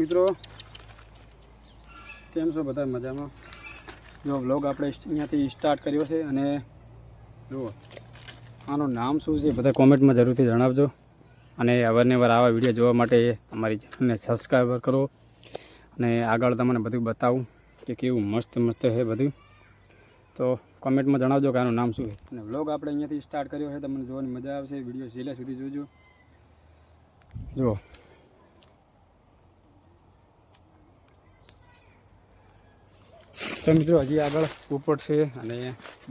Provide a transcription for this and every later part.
મિત્રો કેમ છો બધા મજામાં? જો વ્લોગ આપણે અહીંયાથી સ્ટાર્ટ કર્યો છે અને જુઓ આનું નામ શું છે બધા કોમેન્ટમાં જરૂરથી જણાવજો અને અવારનવાર આવા વિડીયો જોવા માટે અમારી ચેનલને સબસ્ક્રાઈબ કરો અને આગળ તમને બધું બતાવું કે કેવું મસ્ત મસ્ત છે બધું. તો કોમેન્ટમાં જણાવજો કે આનું નામ શું છે. અને વ્લોગ આપણે અહીંયાથી સ્ટાર્ટ કર્યો છે, તમને જોવાની મજા આવશે. વિડીયો છેલ્લે સુધી જોજો. જુઓ તો મિત્રો હજી આગળ પોપટ છે અને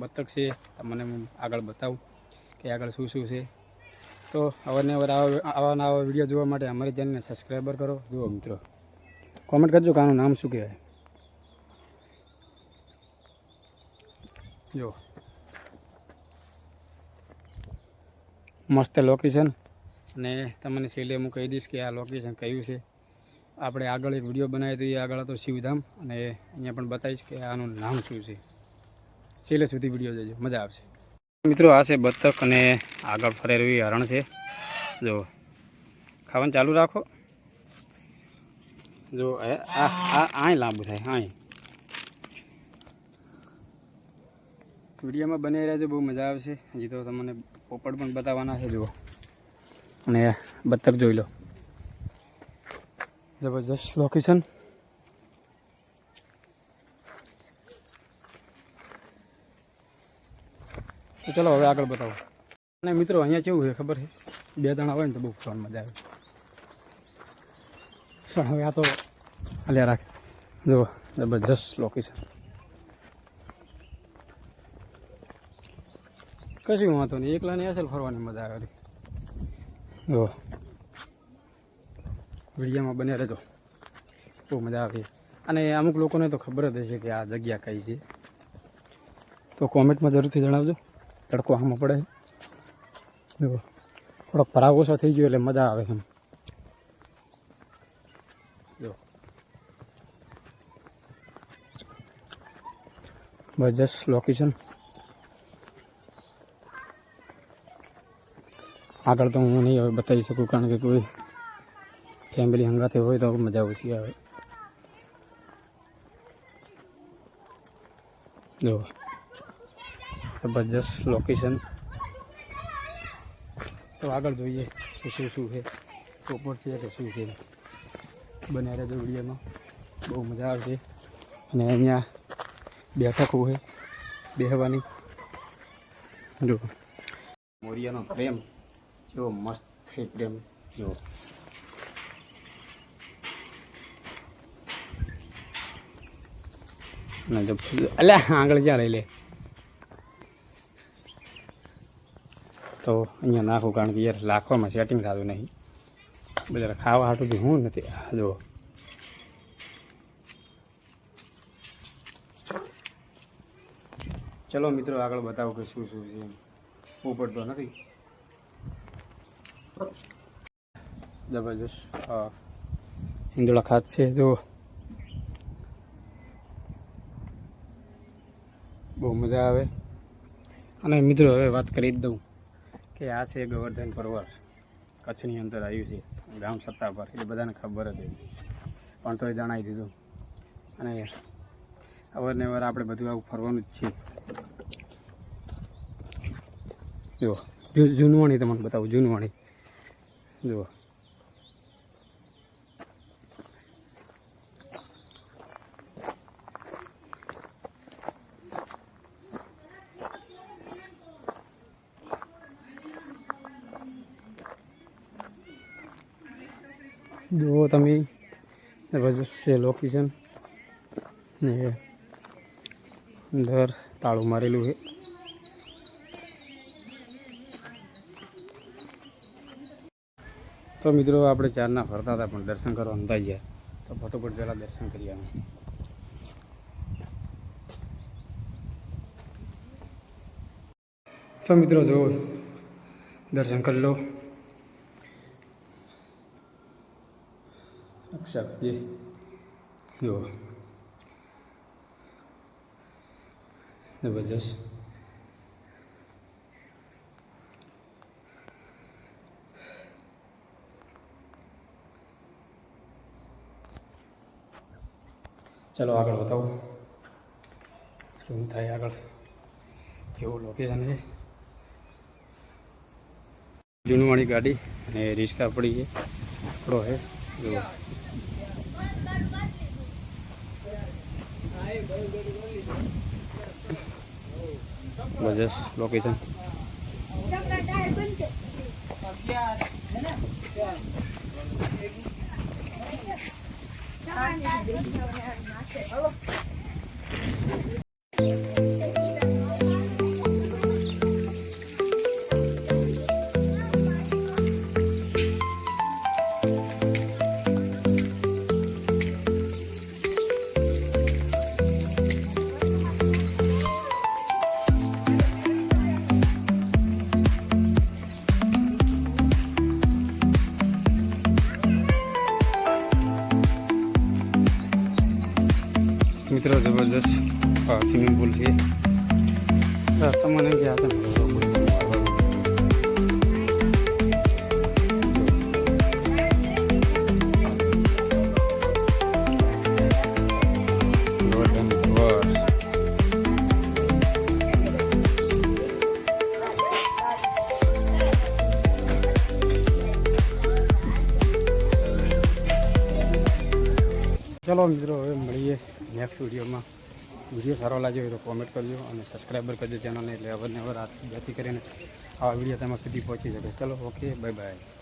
બતક છે, તમને હું આગળ બતાવું કે આગળ શું શું છે. તો અવારનવાર આવા વિડીયો જોવા માટે અમારી ચેનલને સબસ્ક્રાઈબર કરો. જુઓ મિત્રો કોમેન્ટ કરજો કે આનું નામ શું કહેવાય. જો મસ્ત લોકેશન અને તમને છેલ્લે હું કહી દઈશ કે આ લોકેશન કયું છે. આપણે આગળ એક વિડીયો બનાવી દઈએ, આગળ તો શિવધામ, અને અહીંયા પણ બતાવીશ કે આનું નામ શું છે. છેલ્લે સુધી વિડીયો જોજો, મજા આવશે. મિત્રો આ છે બતક અને આગળ ફરેલું હરણ છે. જો ખાવાનું ચાલુ રાખો. જો આ લાંબુ થાય. વિડીયોમાં બની રહેજો, બહુ મજા આવશે. હજી તો તમને પોપટ પણ બતાવવાના છે. જુઓ અને બતક જોઈ લો, જબરજસ્ત લોકેશન. તો ચલો હવે આગળ બતાવો. અને મિત્રો અહીંયા કેવું છે ખબર છે, બે જણા હોય ને તો બહુ ફરવાની મજા આવે. પણ હવે આ તો હાલ્યા રાખે. જુઓ જબરજસ્ત લોકેશન. કશું વાંધો નહીં, એકલાની અસલ ફરવાની મજા આવે. જો વિડીયોમાં બન્યા રહેજો, બહુ મજા આવે. અને અમુક લોકોને તો ખબર જ હશે કે આ જગ્યા કઈ છે, તો કોમેન્ટમાં જરૂરથી જણાવજો. તડકો આમાં પડે, જો થોડોક ભરાવ ઓછો થઈ ગયો એટલે મજા આવે એમ. જો જબરજસ્ત લોકેશન. આગળ તો હું નહીં હવે બતાવી શકું, કારણ કે કોઈ ફેમિલી હંગાતે હોય તો મજા ઓછી આવે. જો જબરજસ્ત લોકેશન. તો આગળ જોઈએ કે શું છે, પોપટ છે કે શું છે. બન્યા રહેજો વિડીયોમાં, બહુ મજા આવશે. અને અહીંયા બેઠકો છે બેસવાની. જો મોરિયાનો પ્રેમ જો મસ્ત છે પ્રેમ. જો અલ્યા આગળ ક્યાં લઈ લે. તો અહીંયા નાખું, કારણ કે યાર લાખવામાં સેટિંગ થતું નહીં. બધા ખાવા હાટું બી હું નથી. જો ચલો મિત્રો આગળ બતાવો કે શું શું છે. પોપટ તો નથી. જબરજસ્ત હિંદોળા ખાત છે. જો બહુ મજા આવે. અને મિત્રો હવે વાત કરી જ દઉં કે આ છે ગોવર્ધન પર્વત, કચ્છની અંદર આવ્યું છે, ગામ સત્તાપર. એ બધાને ખબર જ હતી, પણ તોય જણાવી દીધું. અને અવારનવાર આપણે બધું આવું ફરવાનું જ છે. જુઓ જૂનવાણી તમને બતાવું. જૂનવાણી જુઓ, જુઓ તમે જબરજસ્ત છે લોકેશન. ને અંદર તાળું મારેલું છે. તો મિત્રો આપણે ચારના ફરતા હતા, પણ દર્શન કરવા અંદાજ ગયા. તો ફટોફટ પહેલાં દર્શન કરી આવે. તો મિત્રો જો દર્શન કરી લો. અક્ષર જો જબરજસ્ત. ચલો આગળ બતાવો શું થાય આગળ, કેવું લોકેશન છે. જૂનવાણી ગાડી અને રિક્ષા પડી છે, આપણો છે જો. જબરજસ્ત લોકેશન. મિત્રો જબરદસ્ત સ્વિમિંગ પુલ છે. તમને ગયા હતા ચલો મિત્રો, હવે મળીએ નેક્સ્ટ વિડીયોમાં. વિડીયો સારો લાગ્યો હોય તો કોમેન્ટ કરજો અને સબસ્ક્રાઈબર કરજો ચેનલને, એટલે અવારનવાર જેથી કરીને આવા વિડીયો તમારા સુધી પહોંચી શકે. ચલો ઓકે, બાય બાય.